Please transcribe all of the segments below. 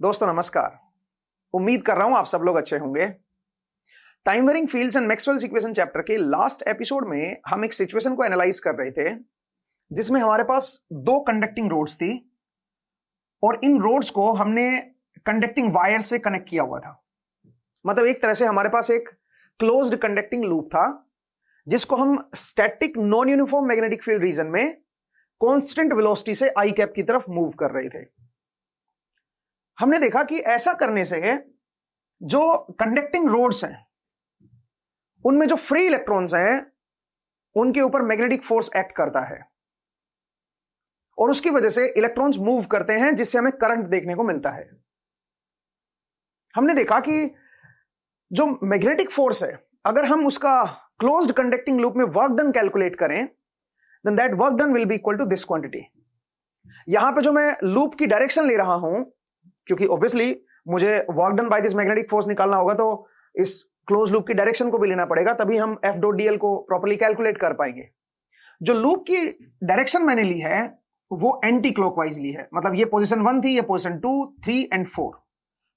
दोस्तों नमस्कार। उम्मीद कर रहा हूं आप सब लोग अच्छे होंगे। Time varying fields and Maxwell's equation chapter के लास्ट एपिसोड में हम एक सिचुएशन को एनालाइज कर रहे थे जिसमें हमारे पास दो कंडक्टिंग रोड्स थी और इन रोड्स को हमने कंडक्टिंग वायर से कनेक्ट किया हुआ था। मतलब एक तरह से हमारे पास एक क्लोज्ड कंडक्टिंग लूप था जिसको हम static non uniform magnetic field region में कांस्टेंट वेलोसिटी से आई कैप की तरफ मूव कर रहे थे। हमने देखा कि ऐसा करने से जो कंडक्टिंग रोड्स हैं उनमें जो फ्री इलेक्ट्रॉन्स हैं उनके ऊपर मैग्नेटिक फोर्स एक्ट करता है और उसकी वजह से इलेक्ट्रॉन्स मूव करते हैं जिससे हमें करंट देखने को मिलता है। हमने देखा कि जो मैग्नेटिक फोर्स है अगर हम उसका क्लोज्ड कंडक्टिंग लूप में वर्क डन कैलकुलेट करें then that work done will be equal to this quantity. यहां पे जो मैं लूप की डायरेक्शन ले रहा हूं क्योंकि ऑब्वियसली मुझे work done by this magnetic force निकालना होगा तो इस क्लोज लूप की डायरेक्शन को भी लेना पड़ेगा, तभी हम एफ डॉट डीएल को प्रॉपर्ली कैलकुलेट कर पाएंगे। जो लूप की डायरेक्शन मैंने ली है वो एंटी क्लॉकवाइज ली है। मतलब ये पोजीशन 1 थी, ये पोजीशन 2, 3 एंड 4।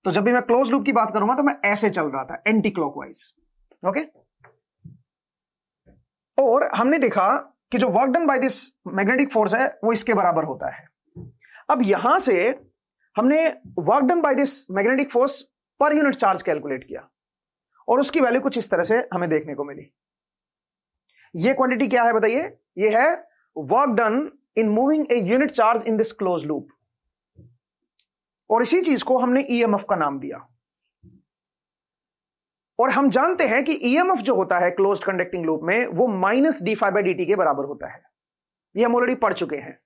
तो जब भी मैं क्लोज लूप की बात करूंगा तो मैं ऐसे चल रहा था, एंटी क्लॉकवाइज। ओके, और हमने देखा कि जो work done by this magnetic force है वो इसके बराबर होता है। अब यहां से हमने work done by this magnetic force per unit charge calculate किया और उसकी वैल्यू कुछ इस तरह से हमें देखने को मिली। ये क्वांटिटी क्या है बताइए? ये है work done in moving a unit charge in this close loop और इसी चीज को हमने ईएमएफ का नाम दिया। और हम जानते हैं कि ईएमएफ जो होता है क्लोज्ड कंडक्टिंग लूप में वो minus D phi by D T के बराबर होता है। ये हम ऑलरेडी पढ़ चुके हैं।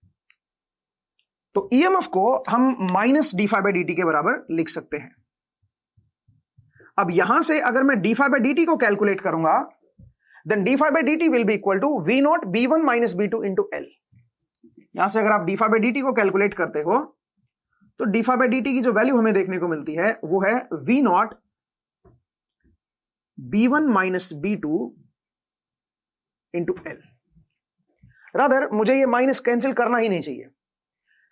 तो ईएमएफ को हम minus D phi by D T के बराबर लिख सकते हैं। अब यहां से अगर मैं D phi by D T को कैलकुलेट करूंगा then D phi by D T will be equal to V naught B one minus B two into L. यहां से अगर आप D phi by D T को कैलकुलेट करते हो तो D phi by D T की जो वैल्यू हमें देखने को मिलती है वो है V naught B one minus B two into L. Rather मुझे ये माइनस कैंसिल करना ही नहीं चाहिए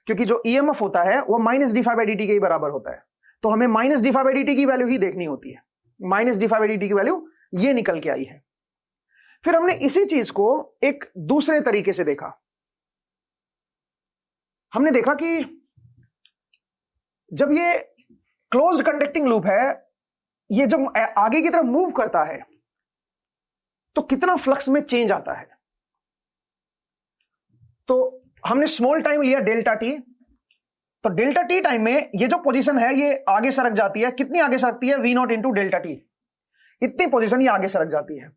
क्योंकि जो ईएमएफ होता है वो minus D phi by D T के ही बराबर होता है। तो हमें minus D phi by D T की वैल्यू ही देखनी होती है। Minus D phi by D T की वैल्यू ये निकल के आई है। फिर हमने इसी चीज को एक दूसरे तरीके से देखा। हमने देखा कि जब ये क्लोज्ड कंडक्टिंग लूप है ये जब आगे की तरफ मूव करता है तो कितना फ्लक्स में चेंज आता है। तो हमने स्मॉल टाइम लिया डेल्टा टी। तो डेल्टा टी टाइम में ये जो पोजीशन है ये आगे सरक जाती है। कितनी आगे सरकती है? V naught into delta T, इतनी पोजीशन ये आगे सरक जाती है।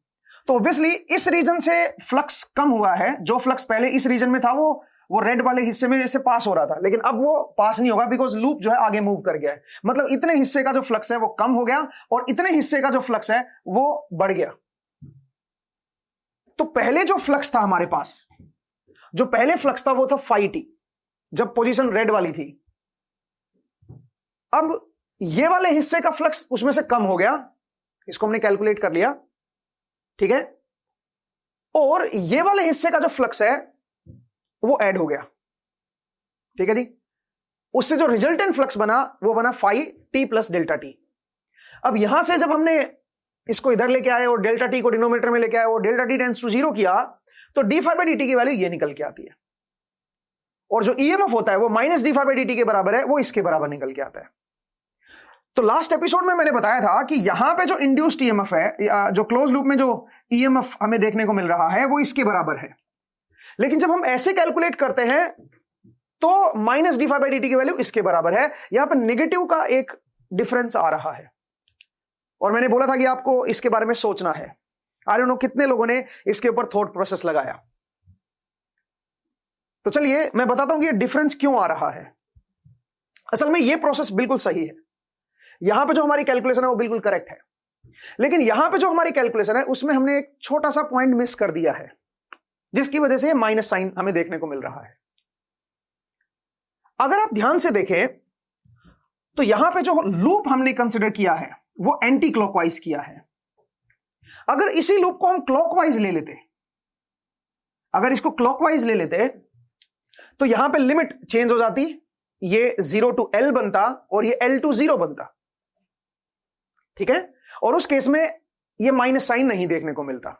तो ऑब्वियसली इस रीजन से फ्लक्स कम हुआ है। जो फ्लक्स पहले इस रीजन में था वो रेड वाले हिस्से में से पास हो रहा था, लेकिन अब वो पास नहीं होगा बिकॉज लूप जो है आगे मूव कर गया है। मतलब इतने हिस्से का जो फ्लक्स है वो कम हो गया और इतने हिस्से का जो फ्लक्स है वो बढ़ गया। तो पहले जो फ्लक्स था हमारे पास, जो पहले फ्लक्स था वो था फाई टी जब पोजीशन रेड वाली थी। अब ये वाले हिस्से का फ्लक्स उसमें से कम हो गया, इसको हमने कैलकुलेट कर लिया, ठीक है। और ये वाले हिस्से का जो फ्लक्स है वो ऐड हो गया, ठीक है जी। उससे जो रिजल्टेंट फ्लक्स बना वो बना phi T plus delta T. अब यहां से जब हमने इसको इधर लेके आए और डेल्टा टी को डिनोमिनेटर में लेके आए और डेल्टा टी टेंड्स टू 0 किया तो D phi by D T की वैल्यू ये निकल के आती है और जो ईएमएफ होता है वो minus D phi by D T के बराबर है, वो इसके बराबर निकल के आता है। तो लास्ट एपिसोड में मैंने बताया था कि यहां पे जो इंड्यूस्ड ईएमएफ है, जो क्लोज लूप में जो ईएमएफ हमें देखने को मिल रहा है वो इसके बराबर है। लेकिन जब हम ऐसे कैलकुलेट करते हैं तो minus D phi by D T की वैल्यू इसके बराबर है। यहां पर नेगेटिव का एक डिफरेंस आ रहा है और मैंने बोला था कि आपको इसके बारे में सोचना है। आई डोंट नो कितने लोगों ने इसके ऊपर थॉट प्रोसेस लगाया। तो चलिए मैं बताता हूं कि ये डिफरेंस क्यों आ रहा है। असल में ये प्रोसेस बिल्कुल सही है। यहां पे जो हमारी कैलकुलेशन है वो बिल्कुल करेक्ट है, लेकिन यहां पे जो हमारी कैलकुलेशन है उसमें हमने एक छोटा सा पॉइंट मिस कर दिया है जिसकी वजह से माइनस साइन हमें देखने को मिल रहा है। अगर आप ध्यान से देखें तो यहां पे जो लूप हमने कंसिडर किया है वो एंटी क्लॉकवाइज किया है। अगर इसी लूप को हम क्लॉकवाइज ले लेते, अगर इसको क्लॉकवाइज ले लेते तो यहां पे लिमिट चेंज हो जाती, ये 0 to L बनता और ये L to 0 बनता, ठीक है। और उस केस में ये माइनस साइन नहीं देखने को मिलता,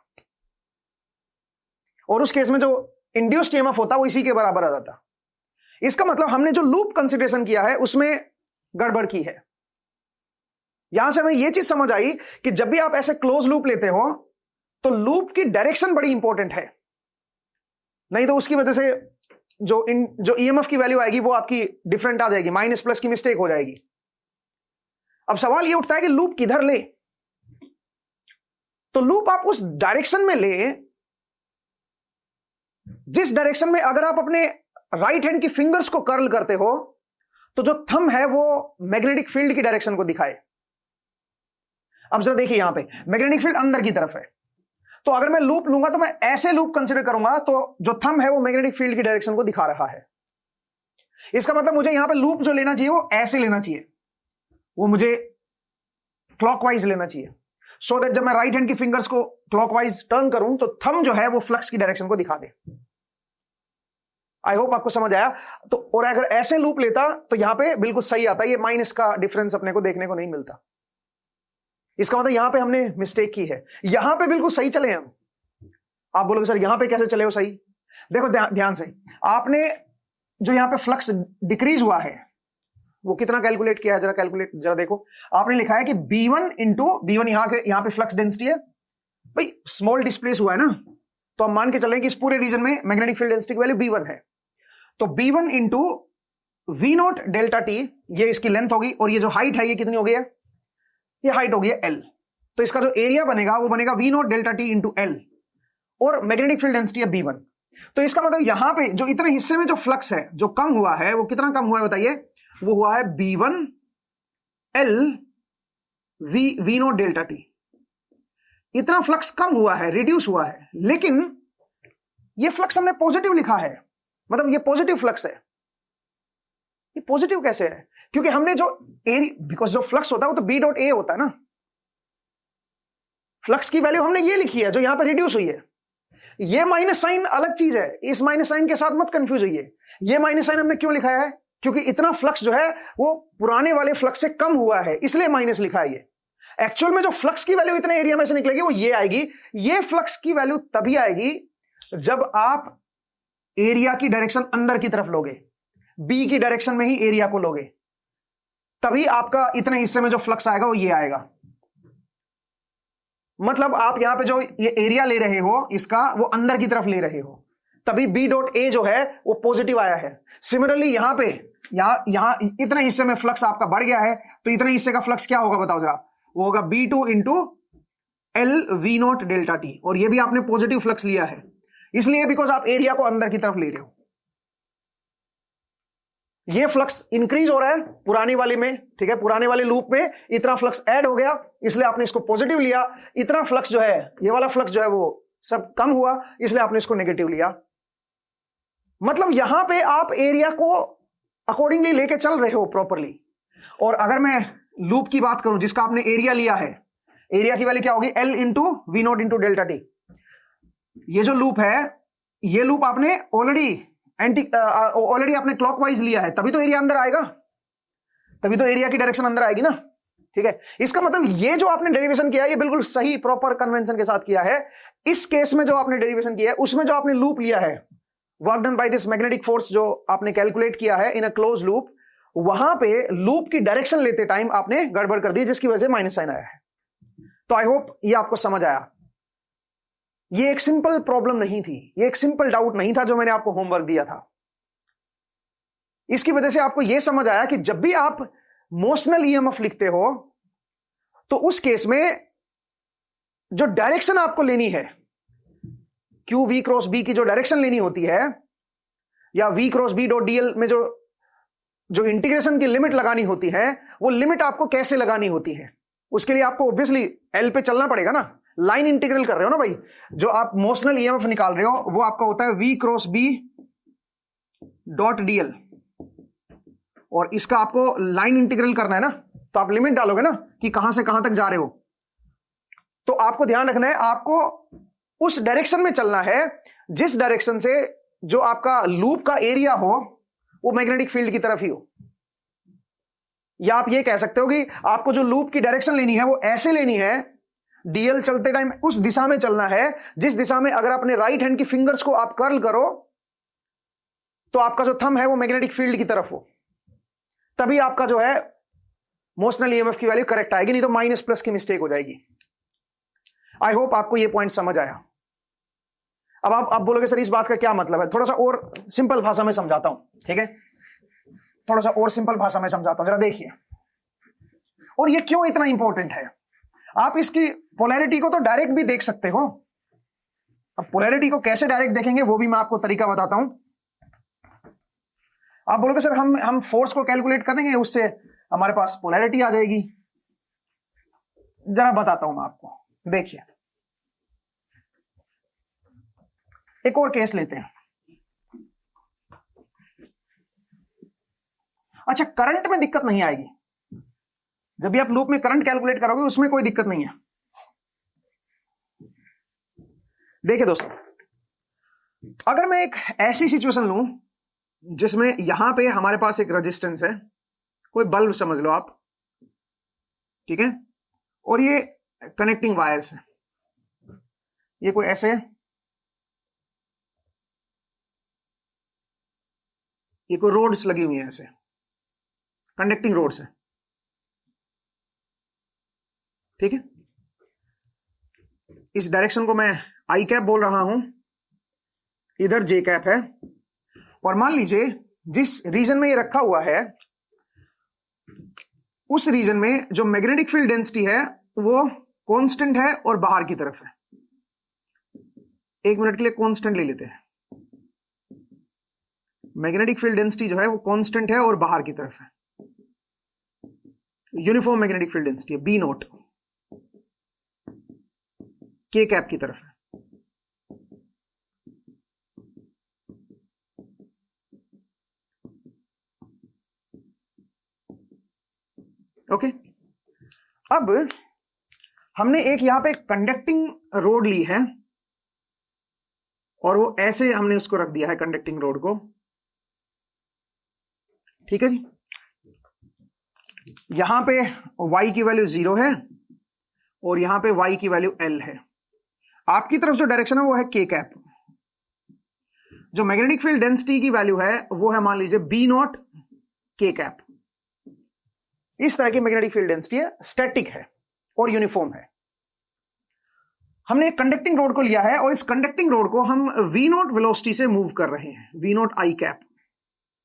और उस केस में जो इंड्यूस्ड ईएमएफ होता वो इसी के बराबर आ जाता। इसका मतलब हमने जो लूप कंसीडरेशन किया है उसमें गड़बड़ की है। यहां से हमें यह चीज समझ आई कि जब भी आप ऐसे क्लोज लूप लेते हो तो लूप की डायरेक्शन बड़ी इंपॉर्टेंट है, नहीं तो उसकी वजह से जो ईएमएफ की वैल्यू आएगी वो आपकी डिफरेंट आ जाएगी, माइनस प्लस की मिस्टेक हो जाएगी। अब सवाल ये उठता है कि लूप किधर ले, तो लूप आप उस डायरेक्शन में ले जिस डायरेक्शन में अगर आप अपने राइट हैंड की फिंगर्स को कर्ल करते हो तो जो थंब है वो मैग्नेटिक फील्ड की डायरेक्शन को दिखाए। अब जरा देखिए यहां पे मैग्नेटिक फील्ड अंदर की तरफ है, तो अगर मैं लूप लूंगा तो मैं ऐसे लूप कंसीडर करूंगा तो जो थंब है वो मैग्नेटिक फील्ड की डायरेक्शन को दिखा रहा है। इसका मतलब मुझे यहां पे लूप जो लेना चाहिए वो ऐसे लेना चाहिए, वो मुझे क्लॉकवाइज लेना चाहिए, सो दैट जब मैं राइट हैंड की फिंगर्स को क्लॉकवाइज टर्न करूं तो थंब जो है वो फ्लक्स की डायरेक्शन को दिखा दे। आई होप आपको समझ आया। तो और अगर ऐसे लूप लेता तो यहां पे बिल्कुल सही आता, ये माइनस का डिफरेंस अपने को देखने को नहीं मिलता। इसका मतलब यहां पे हमने मिस्टेक की है, यहां पे बिल्कुल सही चले हम। आप बोलोगे सर यहां पे कैसे चले हो सही? देखो ध्यान से, आपने जो यहां पे फ्लक्स डिक्रीज हुआ है वो कितना कैलकुलेट किया है, जरा कैलकुलेट जरा देखो। आपने लिखा है कि B1 इंटू B1, यहां पे फ्लक्स डेंसिटी है भाई, स्मॉल डिस्प्लेस हुआ है ना, तो हम मान के चल रहे हैं कि इस पूरे रीजन में मैग्नेटिक फील्ड डेंसिटी की वैल्यू B1 है, तो B1 into V0 delta T, ये इसकी लेंथ होगी, और ये जो हाइट है ये कितनी हो गई है, ये हाइट हो गई है L, तो इसका जो एरिया बनेगा वो बनेगा V0 delta T into L, और मैग्नेटिक फील्ड डेंसिटी है B1। तो इसका मतलब यहां पे जो इतने हिस्से में जो फ्लक्स है जो कम हुआ है वो कितना कम हुआ है बताइए, वो हुआ है B1 L V0 delta T, इतना फ्लक्स कम हुआ है, रिड्यूस हुआ है। लेकिन ये फ्लक्स हमने पॉजिटिव लिखा है, मतलब ये पॉजिटिव फ्लक्स है। ये पॉजिटिव कैसे है? क्योंकि हमने जो बिकॉज जो फ्लक्स होता है वो तो B डॉट ए होता है ना, फ्लक्स की वैल्यू हमने ये लिखी है जो यहां पर रिड्यूस हुई है। ये माइनस साइन अलग चीज है, इस माइनस साइन के साथ मत कंफ्यूज होइए। ये माइनस साइन हमने क्यों लिखा है? क्योंकि इतना फ्लक्स जो है वो पुराने वाले फ्लक्स से कम हुआ है, इसलिए माइनस लिखा है। ये एक्चुअल में जो फ्लक्स की वैल्यू इतने एरिया में से निकलेगी वो ये आएगी। ये फ्लक्स की वैल्यू तभी आएगी जब आप एरिया की डायरेक्शन अंदर की तरफ लोगे, बी की डायरेक्शन में ही एरिया को लोगे, तभी आपका इतने हिस्से में जो फ्लक्स आएगा वो ये आएगा। मतलब आप यहां पे जो ये एरिया ले रहे हो इसका वो अंदर की तरफ ले रहे हो, तभी B डॉट ए जो है वो पॉजिटिव आया है। सिमिलरली यहां पे यहां इतने हिस्से में फ्लक्स आपका बढ़ गया है, तो इतने हिस्से का फ्लक्स क्या होगा बताओ जरा, वो होगा B2 into L V0 delta T, और ये भी आपने पॉजिटिव फ्लक्स लिया है इसलिए बिकॉज आप एरिया को अंदर की तरफ ले रहे हो। ये फ्लक्स इंक्रीज हो रहा है पुरानी वाले में, ठीक है, पुराने वाले लूप में इतना फ्लक्स ऐड हो गया इसलिए आपने इसको पॉजिटिव लिया। इतना फ्लक्स जो है, ये वाला फ्लक्स जो है वो सब कम हुआ इसलिए आपने इसको नेगेटिव लिया। मतलब यहां पे आप एरिया को अकॉर्डिंगली लेके चल रहे हो प्रॉपरली। और अगर मैं लूप की बात करूं जिसका आपने एरिया लिया है, एरिया की वैल्यू क्या होगी, L into V0 into delta T. ये जो लूप है, ये लूप आपने ऑलरेडी आपने क्लॉकवाइज लिया है, तभी तो एरिया अंदर आएगा, तभी तो एरिया की डायरेक्शन अंदर आएगी ना, ठीक है। इसका मतलब ये जो आपने डेरिवेशन किया है ये बिल्कुल सही प्रॉपर कन्वेंशन के साथ किया है। इस केस में जो आपने डेरिवेशन किया है उसमें जो आपने लूप लिया है, work done by this magnetic force जो आपने कैलकुलेट किया है इन अ क्लोज लूप, वहां पे लूप की डायरेक्शन लेते टाइम आपने गड़बड़ कर दी जिसकी वजह से माइनस साइन आया है। तो आई होप ये आपको समझ आया। ये एक सिंपल प्रॉब्लम नहीं थी, ये एक सिंपल डाउट नहीं था जो मैंने आपको होमवर्क दिया था। इसकी वजह से आपको यह समझ आया कि जब भी आप मोशनल ईएमएफ लिखते हो तो उस केस में जो डायरेक्शन आपको लेनी है, क्यू वी क्रॉस बी की जो डायरेक्शन लेनी होती है, या V cross B dot DL में जो इंटीग्रेशन की लिमिट लगानी होती है, वो लिमिट आपको कैसे लगानी होती है, उसके लिए आपको ऑब्वियसली एल पे चलना पड़ेगा ना। लाइन इंटीग्रल कर रहे हो ना भाई, जो आप मोशनल ईएमएफ निकाल रहे हो वो आपका होता है V cross B dot DL, और इसका आपको लाइन इंटीग्रल करना है ना, तो आप लिमिट डालोगे ना कि कहां से कहां तक जा रहे हो। तो आपको ध्यान रखना है, आपको उस डायरेक्शन में चलना है जिस डायरेक्शन से जो आपका लूप का एरिया हो वो मैग्नेटिक फील्ड की तरफ ही हो। या आप ये कह सकते हो कि आपको जो लूप की डायरेक्शन लेनी है वो ऐसे लेनी है, डीएल चलते टाइम उस दिशा में चलना है जिस दिशा में अगर अपने राइट हैंड की फिंगर्स को आप कर्ल करो तो आपका जो थंब है वो मैग्नेटिक फील्ड की तरफ हो, तभी आपका जो है मोशनल ईएमएफ की वैल्यू करेक्ट आएगी, नहीं तो माइनस प्लस की मिस्टेक हो जाएगी। आई होप आपको ये पॉइंट समझ आया। अब आप बोलोगे सर इस बात का क्या मतलब है, थोड़ा सा और सिंपल भाषा में समझाता हूं, ठीक है, थोड़ा सा और सिंपल भाषा में समझाता हूं, जरा देखिए। और ये क्यों इतना इंपॉर्टेंट है, आप इसकी पोलैरिटी को तो डायरेक्ट भी देख सकते हो। अब पोलैरिटी को कैसे डायरेक्ट देखेंगे वो भी मैं आपको तरीका बताता हूं। आप बोलोगे सर हम फोर्स को कैलकुलेट करेंगे, उससे हमारे पास पोलैरिटी आ जाएगी। जरा बताता हूं मैं आपको, देखिए एक और केस लेते हैं। अच्छा, करंट में दिक्कत नहीं आएगी, जब भी आप लूप में करंट कैलकुलेट करोगे उसमें कोई दिक्कत नहीं है। देखिए दोस्तों, अगर मैं एक ऐसी सिचुएशन लूं जिसमें यहां पे हमारे पास एक रेजिस्टेंस है, कोई बल्ब समझ लो आप, ठीक है, और ये कनेक्टिंग वायर्स है, ये कोई ऐसे है, ये कोई रोड्स लगी हुई है, ऐसे कंडक्टिंग रोड्स है, ठीक है। इस डायरेक्शन को मैं आई कैप बोल रहा हूं, इधर जे कैप है, और मान लीजिए जिस रीजन में ये रखा हुआ है उस रीजन में जो मैग्नेटिक फील्ड डेंसिटी है वो कांस्टेंट है और बाहर की तरफ है। एक मिनट के लिए कांस्टेंट ले लेते हैं। मैग्नेटिक फील्ड डेंसिटी जो है वो कांस्टेंट है और बाहर की तरफ है, यूनिफॉर्म मैग्नेटिक फील्ड डेंसिटी है, बी नॉट के कैप की तरफ है। ओके, अब हमने एक यहां पे कंडक्टिंग रोड ली है और वो ऐसे हमने उसको रख दिया है कंडक्टिंग रोड को, ठीक है जी। यहां पे y की वैल्यू 0 है और यहां पे y की वैल्यू l है। आपकी तरफ जो डायरेक्शन है वो है k कैप। जो मैग्नेटिक फील्ड डेंसिटी की वैल्यू है वो है मान लीजिए b नॉट k कैप। इस तरह की मैग्नेटिक फील्ड डेंसिटी है, स्टैटिक है और यूनिफॉर्म है। हमने एक कंडक्टिंग रोड को लिया है और इस कंडक्टिंग रोड को हम v नॉट वेलोसिटी से मूव कर रहे हैं, v नॉट आई कैप,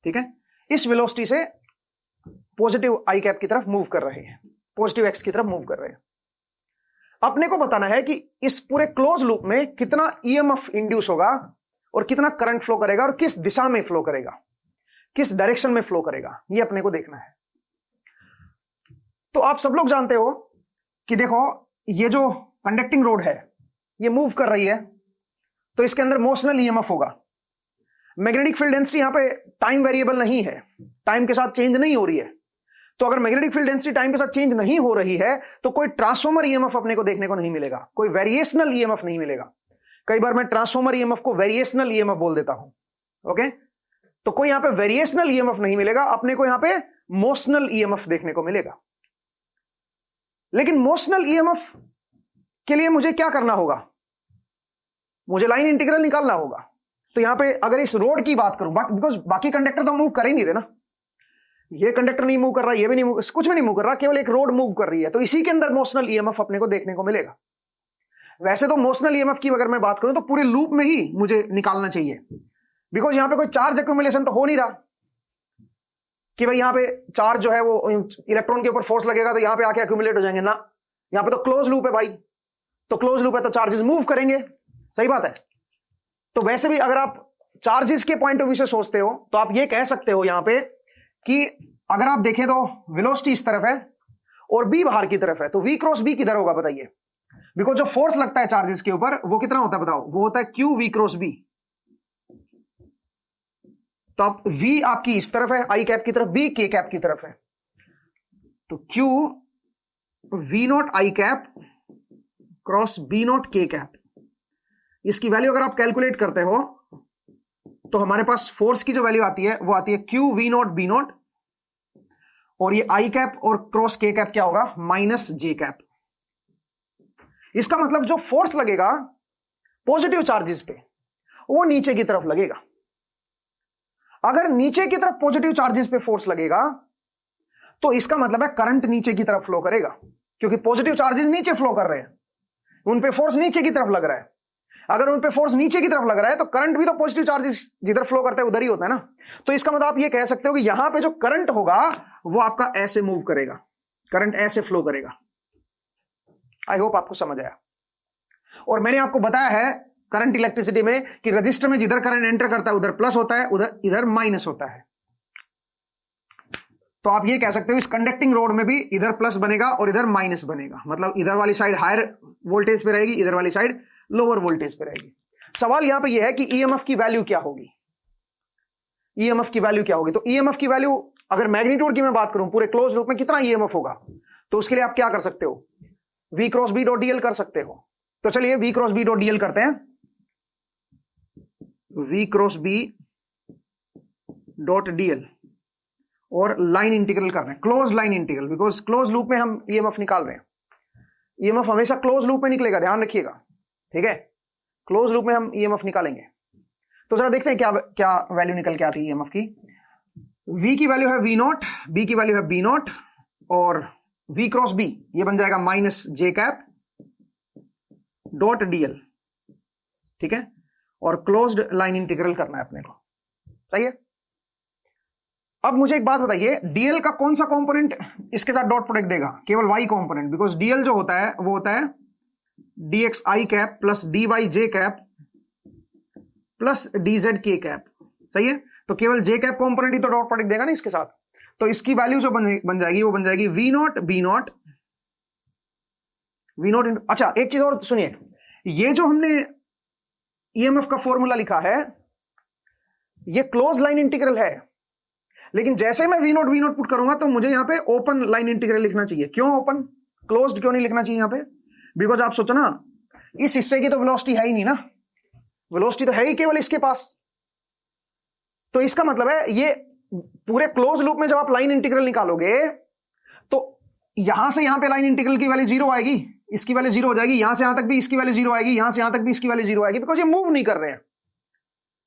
ठीक है। इस वेलोसिटी से पॉजिटिव आई कैप की तरफ मूव कर रहे हैं, पॉजिटिव एक्स की तरफ मूव कर रहे हैं। अपने को बताना है कि इस पूरे क्लोज लूप में कितना ईएमएफ इंड्यूस होगा और कितना करंट फ्लो करेगा और किस दिशा में फ्लो करेगा, किस डायरेक्शन में फ्लो करेगा, ये अपने को देखना है। तो आप सब लोग जानते हो कि देखो ये जो कंडक्टिंग रोड है ये मूव कर रही है तो इसके अंदर मोशनल ईएमएफ होगा। मैग्नेटिक फील्ड डेंसिटी यहां पे टाइम वेरिएबल नहीं है, टाइम के साथ चेंज नहीं हो रही है। तो अगर मैग्नेटिक फील्ड डेंसिटी टाइम के साथ चेंज नहीं हो रही है तो कोई ट्रांसफॉर्मर ईएमएफ अपने को देखने को नहीं मिलेगा, कोई वेरिएशनल ईएमएफ नहीं मिलेगा। कई बार मैं ट्रांसफॉर्मर ईएमएफ को वेरिएशनल ईएमएफ बोल देता हूं, ओके। तो कोई यहां पे वेरिएशनल ईएमएफ नहीं मिलेगा, अपने को यहां पे मोशनल ईएमएफ देखने को मिलेगा। लेकिन मोशनल ईएमएफ के लिए मुझे क्या करना होगा, मुझे लाइन इंटीग्रल निकालना होगा। तो यहां पे अगर इस रोड की बात करूं, बिकॉज बाकी कंडक्टर तो मूव कर ही नहीं रहे ना, ये कंडक्टर नहीं मूव कर रहा, ये भी नहीं मूव, कुछ भी नहीं मूव कर रहा, केवल एक रोड मूव कर रही है, तो इसी के अंदर मोशनल ईएमएफ अपने को देखने को मिलेगा। वैसे तो मोशनल ईएमएफ की अगर मैं बात करूं तो पूरे लूप में ही मुझे निकालना चाहिए, बिकॉज यहां पे कोई चार्ज एक्यूमुलेशन तो हो नहीं रहा कि भाई यहां पे चार्ज जो है वो इलेक्ट्रॉन के ऊपर फोर्स लगेगा तो यहां पे आके एक्यूमुलेट हो जाएंगे ना। यहां पे तो क्लोज लूप है भाई, तो क्लोज लूप है तो चार्जेस मूव करेंगे, सही बात है। तो वैसे भी अगर आप चार्जेस के पॉइंट ऑफ व्यू से सोचते हो तो आप ये कह सकते हो यहां पे कि अगर आप देखें तो वेलोसिटी इस तरफ है और बी बाहर की तरफ है, तो वी क्रॉस बी किधर होगा बताइए। बिकॉज जो फोर्स लगता है चार्जेस के ऊपर वो कितना होता है बताओ, वो होता है क्यू वी क्रॉस बी। तो आप v आपकी इस तरफ है आई कैप की तरफ, v के कैप की तरफ है, तो q v not I cap cross b not के कैप। इसकी वैल्यू अगर आप कैलकुलेट करते हो तो हमारे पास फोर्स की जो वैल्यू आती है वो आती है q v not b not और ये आई कैप और क्रॉस के कैप क्या होगा, माइनस जे कैप। इसका मतलब जो फोर्स लगेगा पॉजिटिव चार्जेस पे वो नीचे की तरफ लगेगा। अगर नीचे की तरफ पॉजिटिव चार्जेस पे फोर्स लगेगा तो इसका मतलब है करंट नीचे की तरफ फ्लो करेगा, क्योंकि पॉजिटिव चार्जेस नीचे फ्लो कर रहे हैं, उन पे फोर्स नीचे की तरफ लग रहा है। अगर उन पे फोर्स नीचे की तरफ लग रहा है तो करंट भी तो पॉजिटिव चार्जेस जिधर फ्लो करते हैं उधर ही होता है ना। तो इसका मतलब आप ये कह सकते हो कि यहां पे जो करंट होगा वो आपका ऐसे मूव करेगा, करंट ऐसे फ्लो करेगा। आई होप आपको समझ आया। और मैंने आपको बताया है करंट इलेक्ट्रिसिटी में कि रजिस्टर में जिधर करंट एंटर करता है उधर प्लस होता है, उधर इधर माइनस होता है। तो आप ये कह सकते हो इस कंडक्टिंग रोड में भी इधर प्लस बनेगा और इधर माइनस बनेगा, मतलब इधर वाली साइड हायर वोल्टेज पे रहेगी, इधर वाली साइड लोअर वोल्टेज पे रहेगी। सवाल यहां पे ये है कि ईएमएफ की वैल्यू क्या होगी, ईएमएफ की वैल्यू क्या होगी। तो ईएमएफ की वैल्यू अगर मैग्नीट्यूड की मैं बात करूं पूरे क्लोज लूप में कितना ईएमएफ होगा, तो उसके लिए आप क्या कर सकते हो, V cross B dot DL कर सकते हो। तो चलिए V cross B dot DL करते हैं। V cross B dot DL और लाइन इंटीग्रल कर रहे हैं, close line integral, because close loop में हम ईएमएफ निकाल रहे हैं। ईएमएफ हमेशा क्लोज लूप में निकलेगा, ध्यान रखिएगा, ठीक है। क्लोज लूप में हम ईएमएफ निकालेंगे। तो जरा देखते हैं क्या क्या वैल्यू निकल के आती है ईएमएफ की। V की वैल्यू है V नॉट, B की वैल्यू है B नॉट और V क्रॉस B ये बन जाएगा माइनस जे कैप डॉट डीएल, ठीक है। और क्लोज्ड लाइन इंटीग्रल करना है अपने को, सही है। अब मुझे एक बात बताइए, डीएल का कौन सा कंपोनेंट इसके साथ डॉट प्रोडक्ट देगा, केवल वाई कंपोनेंट, बिकॉज डीएल जो होता है वो होता है डीएक्स आई कैप प्लस डी वाई जे कैप प्लस डीजेड के कैप, सही है। तो केवल जे कैप कंपोनेंट ही तो डॉट प्रोडक्ट देगा ना इसके साथ। तो इसकी वैल्यू जो बन जाएगी वो बन जाएगी V naught B naught V naught. अच्छा एक चीज और सुनिए, ये जो हमने ईएमएफ का फॉर्मूला लिखा है ये क्लोज लाइन इंटीग्रल है, लेकिन जैसे मैं वी नॉट पुट करूंगा तो मुझे यहां पे ओपन लाइन इंटीग्रल लिखना चाहिए। क्यों ओपन, क्लोज्ड क्यों नहीं लिखना चाहिए यहां पे, बिकॉज आप सोचो ना इस हिस्से की तो वेलोसिटी है ही नहीं ना, वेलोसिटी तो है ही केवल इसके पास। तो इसका मतलब है ये पूरे क्लोज लूप में जब आप लाइन इंटीग्रल निकालोगे तो यहां से यहां पे लाइन इंटीग्रल की वैल्यू जीरो आएगी, इसकी वैल्यू जीरो हो जाएगी, यहां से यहां तक भी इसकी वैल्यू जीरो आएगी, यहां से यहां तक भी इसकी वैल्यू जीरो आएगी, बिकॉज ये मूव नहीं कर रहे हैं,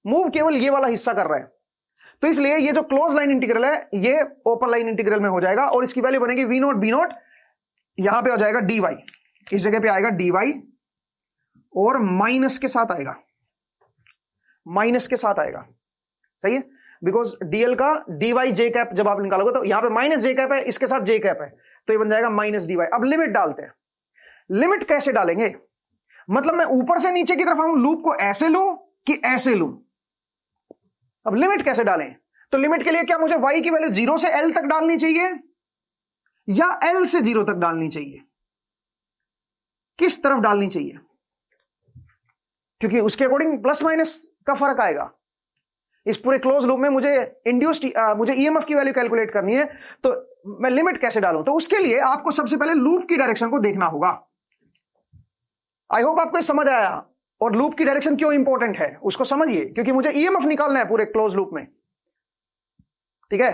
मूव केवल ये वाला हिस्सा कर रहा है। तो इसलिए ये जो क्लोज लाइन इंटीग्रल है ये ओपन लाइन इंटीग्रल में हो जाएगा और इसकी वैल्यू बनेगी वी नॉट बी नॉट, यहां पे हो जाएगा डी वाई, इस जगह पे आएगा डी वाई और माइनस के साथ आएगा, माइनस के साथ आएगा, सही है। बिकॉज डीएल का डी वाई जे कैप जब आप निकालोगे तो यहां पे माइनस जे कैप है, इसके साथ जे कैप है, तो ये बन जाएगा माइनस डी वाई। अब लिमिट डालते हैं, लिमिट कैसे डालेंगे, मतलब मैं ऊपर से नीचे की तरफ आऊं, लूप को ऐसे लूं कि ऐसे लूं। अब लिमिट कैसे डालें, तो लिमिट के लिए क्या मुझे y की वैल्यू 0 से l तक डालनी चाहिए या l से 0 तक डालनी चाहिए, किस तरफ डालनी चाहिए, क्योंकि उसके अकॉर्डिंग प्लस माइनस का फर्क आएगा। इस पूरे क्लोज लूप में मुझे मुझे ईएमएफ की वैल्यू कैलकुलेट करनी है, तो मैं लिमिट कैसे डालूं, तो उसके लिए आपको सबसे पहले लूप की डायरेक्शन को देखना होगा। आई होप आपको समझ आया, और लूप की डायरेक्शन क्यों इंपॉर्टेंट है उसको समझिए, क्योंकि मुझे ईएमएफ निकालना है पूरे क्लोज लूप में, ठीक है।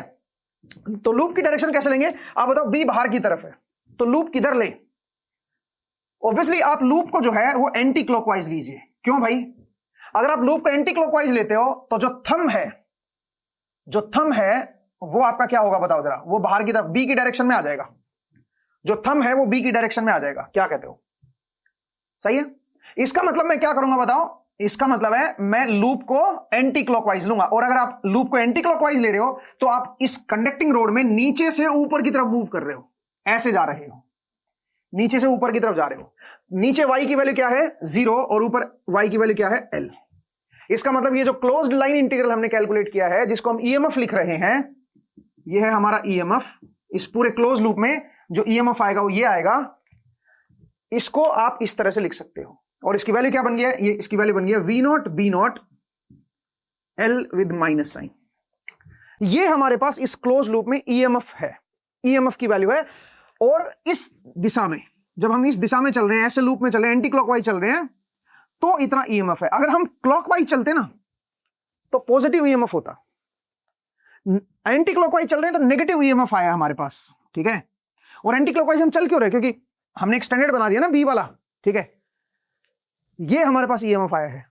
तो लूप की डायरेक्शन कैसे लेंगे, आप बताओ बी बाहर की तरफ है तो लूप किधर ले, ऑब्वियसली आप लूप को जो है वो एंटी क्लॉकवाइज लीजिए। क्यों भाई, अगर आप लूप को एंटी क्लॉकवाइज लेते हो तो जो थंब है वो आपका क्या होगा बताओ जरा, वो बाहर की तरफ बी की डायरेक्शन में आ जाएगा, जो थंब है वो बी की डायरेक्शन में आ जाएगा। क्या कहते हो, सही है। इसका मतलब मैं क्या करूंगा बताओ, इसका मतलब है मैं लूप को एंटी क्लॉकवाइज लूंगा, और अगर आप लूप को एंटी क्लॉकवाइज ले रहे हो तो आप इस कंडक्टिंग रोड में नीचे से ऊपर की तरफ मूव कर रहे हो, ऐसे जा रहे हो, नीचे से ऊपर की तरफ जा रहे हो। नीचे y की वैल्यू क्या है 0 और ऊपर y की वैल्यू क्या है l। इसका मतलब ये जो क्लोज्ड लाइन इंटीग्रल हमने कैलकुलेट किया है, जिसको हम ईएमएफ लिख रहे हैं, ये है हमारा ईएमएफ। इस पूरे क्लोज लूप में जो ईएमएफ आएगा वो ये आएगा, इसको आप इस तरह से लिख सकते हो। और इसकी वैल्यू क्या बन गया, ये इसकी वैल्यू बन गया V naught B naught L with minus sign. ये हमारे पास इस क्लोज लूप में ईएमएफ है, ईएमएफ की वैल्यू है। और इस दिशा में जब हम इस दिशा में चल रहे हैं, ऐसे लूप में चल रहे हैं, एंटी क्लॉकवाइज चल रहे हैं, तो इतना ईएमएफ है। अगर हम क्लॉकवाइज चलते ना तो पॉजिटिव ईएमएफ होता, एंटी क्लॉकवाइज चल रहे हैं तो नेगेटिव ईएमएफ आया हमारे पास, ठीक है। और एंटी क्लॉकवाइज हम चल क्यों रहे, क्योंकि हमने एक स्टैंडर्ड बना दिया ना बी वाला, ठीक है। ये हमारे पास ईएमएफ आया है,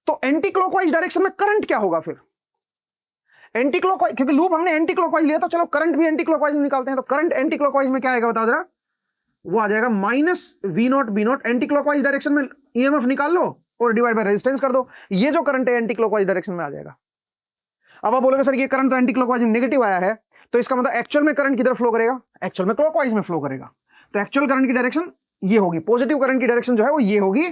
तो एंटी क्लॉकवाइज डायरेक्शन में करंट क्या होगा फिर, एंटी क्लॉकवाइज, क्योंकि लूप हमने एंटी क्लॉकवाइज लिया, तो चलो करंट भी एंटी क्लॉकवाइज में निकालते हैं। तो करंट एंटी क्लॉकवाइज में क्या आएगा बता जरा, वो आ जाएगा minus V naught B naught, anticlockwise direction में ईएमएफ निकाल लो और डिवाइड बाय रेजिस्टेंस कर दो, ये जो करंट है एंटी क्लॉकवाइज डायरेक्शन में आ जाएगा। अब आप बोलोगे सर ये करंट तो एंटी क्लॉकवाइज में नेगेटिव आया है, तो इसका मतलब एक्चुअल में करंट किधर फ्लो करेगा, एक्चुअल में क्लॉकवाइज में फ्लो करेगा। तो एक्चुअल करंट की डायरेक्शन ये होगी, पॉजिटिव करंट की डायरेक्शन जो है वो ये होगी,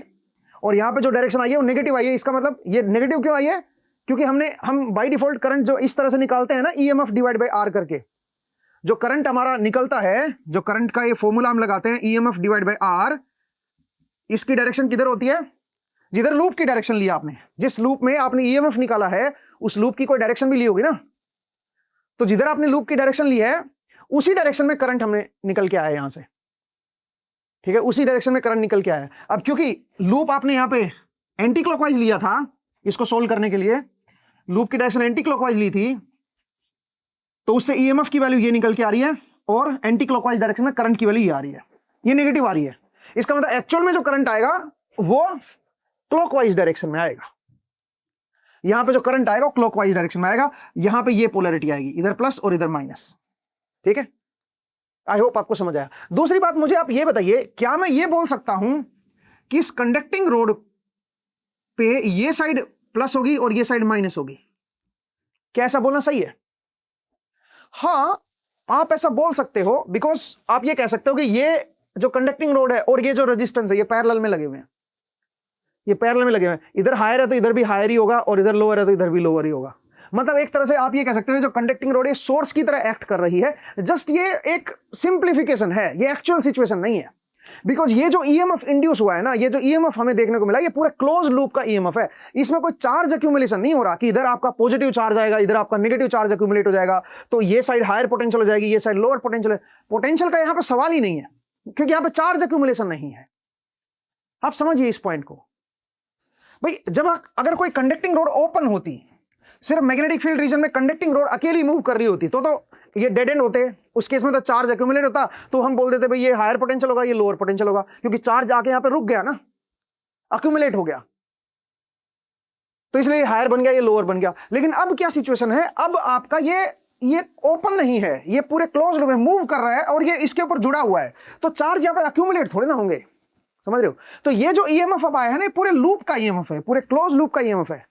और यहां पे जो डायरेक्शन आई है वो नेगेटिव आई है। इसका मतलब ये नेगेटिव क्यों आई है, क्योंकि हम बाय डिफॉल्ट करंट जो इस तरह से निकालते हैं ना, ईएमएफ डिवाइड बाय आर करके, जो करंट हमारा निकलता है, जो करंट का ये फॉर्मूला हम लगाते हैं ईएमएफ डिवाइड बाय आर, इसकी डायरेक्शन किधर होती है, जिधर लूप की डायरेक्शन लिया आपने, जिस लूप में आपने ईएमएफ निकाला है उस लूप की कोई डायरेक्शन भी ली होगी ना, तो जिधर आपने लूप की डायरेक्शन ली है उसी डायरेक्शन में करंट हमने निकल के आया यहां से, ठीक है, उसी डायरेक्शन में करंट निकल के आया। अब क्योंकि लूप आपने यहां पे एंटी क्लॉकवाइज लिया था, इसको सोल्व करने के लिए लूप की डायरेक्शन एंटी क्लॉकवाइज ली थी, तो उससे ईएमएफ की वैल्यू ये निकल के आ रही है, और एंटी क्लॉकवाइज डायरेक्शन में करंट की वैल्यू ये आ रही है, ये नेगेटिव आ रही है। इसका मतलब एक्चुअल में जो करंट आएगा वो क्लॉकवाइज डायरेक्शन में आएगा, यहां पे जो करंट आएगा वो क्लॉकवाइज डायरेक्शन में आएगा, यहां पे ये पोलैरिटी आएगी, इधर प्लस और इधर माइनस, ठीक है। आई होप आपको समझ आया। दूसरी बात मुझे आप ये बताइए, क्या मैं ये बोल सकता हूं कि इस कंडक्टिंग रोड पे ये साइड प्लस होगी और ये साइड माइनस होगी, क्या ऐसा बोलना सही है? हां, आप ऐसा बोल सकते हो, बिकॉज आप ये कह सकते हो कि ये जो कंडक्टिंग रोड है और ये जो रेजिस्टेंस है ये पैरेलल में लगे हुए हैं, ये पैरेलल में लगे हुए हैं, इधर हायर है तो इधर भी हायर ही होगा, और इधर लोअर है तो इधर भी लोअर ही होगा। मतलब एक तरह से आप ये कह सकते हो जो कंडक्टिंग रोड है सोर्स की तरह एक्ट कर रही है, जस्ट ये एक सिंप्लीफिकेशन है, ये एक्चुअल सिचुएशन नहीं है। बिकॉज ये जो ईएमएफ इंड्यूस हुआ है ना, ये जो ईएमएफ हमें देखने को मिला, ये पूरा क्लोज लूप का ईएमएफ है, इसमें कोई चार्ज एक्यूमुलेशन नहीं हो रहा कि इधर आपका पॉजिटिव चार्ज आएगा, इधर आपका नेगेटिव चार्ज एक्यूमुलेट हो जाएगा, तो ये साइड हायर पोटेंशियल हो जाएगी, ये साइड लोअर पोटेंशियल है। पोटेंशियल का यहां पर सवाल ही नहीं है, क्योंकि यहां पर चार्ज एक्यूमुलेशन नहीं है। आप समझिए इस पॉइंट को भाई। जब अगर कोई कंडक्टिंग रोड ओपन होती, सिर्फ मैग्नेटिक फील्ड रीजन में कंडक्टिंग रोड अकेली मूव कर रही होती, तो ये डेड एंड होते, उस केस में तो चार्ज एक्यूमुलेट होता, तो हम बोल देते भाई ये हायर पोटेंशियल होगा, ये लोअर पोटेंशियल होगा, क्योंकि चार्ज आके यहां पे रुक गया ना, एक्यूमुलेट हो गया, तो इसलिए हायर बन गया, ये लोअर बन गया। लेकिन अब क्या सिचुएशन है, अब आपका ये ओपन नहीं है, ये पूरे क्लोज लूप में मूव कर रहा है और ये इसके ऊपर जुड़ा हुआ है, तो चार्ज यहां पे एक्यूमुलेट थोड़े ना होंगे, समझ रहे हो? तो ये जो ईएमएफ अब आया है ना, पूरे लूप का ईएमएफ है, पूरे क्लोज लूप का ईएमएफ है।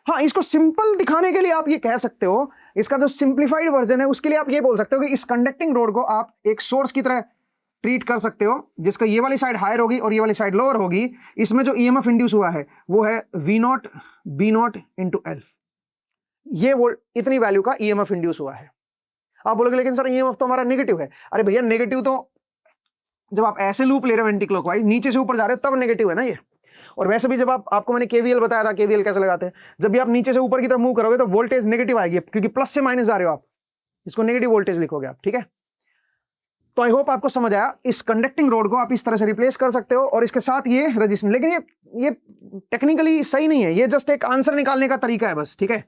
हाँ, इसको सिंपल दिखाने के लिए आप ये कह सकते हो, इसका जो सिंप्लीफाइड वर्जन है उसके लिए आप ये बोल सकते हो कि इस कंडक्टिंग रोड को आप एक सोर्स की तरह ट्रीट कर सकते हो, जिसका ये वाली साइड हायर होगी और ये वाली साइड लोअर होगी। इसमें जो ईएमएफ इंड्यूस हुआ है वो है V naught B naught into L, ये वो इतनी वैल्यू का ईएमएफ इंड्यूस हुआ है। आप बोलोगे लेकिन सर ईएमएफ तो हमारा नेगेटिव है। अरे भैया, नेगेटिव तो जब आप ऐसे लूप ले रहे हो एंटी क्लॉकवाइज, नीचे से ऊपर जा रहे हो तब नेगेटिव है ना ये। और वैसे भी जब आपको मैंने केवीएल बताया था, केवीएल कैसे लगाते हैं, जब भी आप नीचे से ऊपर की तरफ मूव करोगे तो वोल्टेज नेगेटिव आएगी, क्योंकि प्लस से माइनस जा रहे हो आप, इसको नेगेटिव वोल्टेज लिखोगे आप, ठीक है। तो आई होप आपको समझ आया। इस कंडक्टिंग रोड को आप इस तरह से रिप्लेस कर सकते हो और इसके साथ ये रेजिस्टेंस, लेकिन ये टेक्निकली सही नहीं है, ये जस्ट एक आंसर निकालने का तरीका है बस, ठीक है।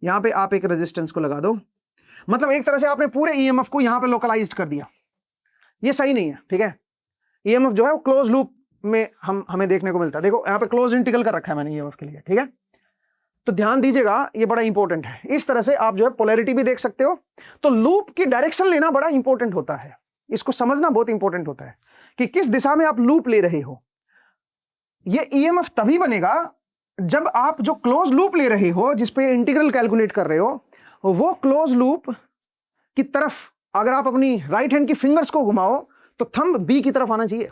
यहां पे आप एक रेजिस्टेंस को लगा दो, मतलब एक तरह से आपने पूरे ईएमएफ को यहां पे लोकलाइज्ड कर दिया, ये सही नहीं है, ठीक है। ईएमएफ जो है वो क्लोज लूप में हमें देखने को मिलता है। देखो यहाँ पे क्लोज इंटीग्रल कर रखा है मैंने ईएमएफ के लिए, ठीक है। तो ध्यान दीजिएगा, ये बड़ा इंपॉर्टेंट है। इस तरह से आप जो है पोलैरिटी भी देख सकते हो। तो लूप की डायरेक्शन लेना बड़ा इंपॉर्टेंट होता है, इसको समझना बहुत इंपॉर्टेंट होता है कि किस दिशा में आप लूप ले रहे हो। ये ईएमएफ तभी बनेगा जब आप जो क्लोज लूप ले रहे हो, जिसपे इंटीग्रल कैलकुलेट कर रहे हो, वो क्लोज लूप की तरफ अगर आप अपनी राइट हैंड की फिंगर्स को घुमाओ तो थंब बी की तरफ आना चाहिए,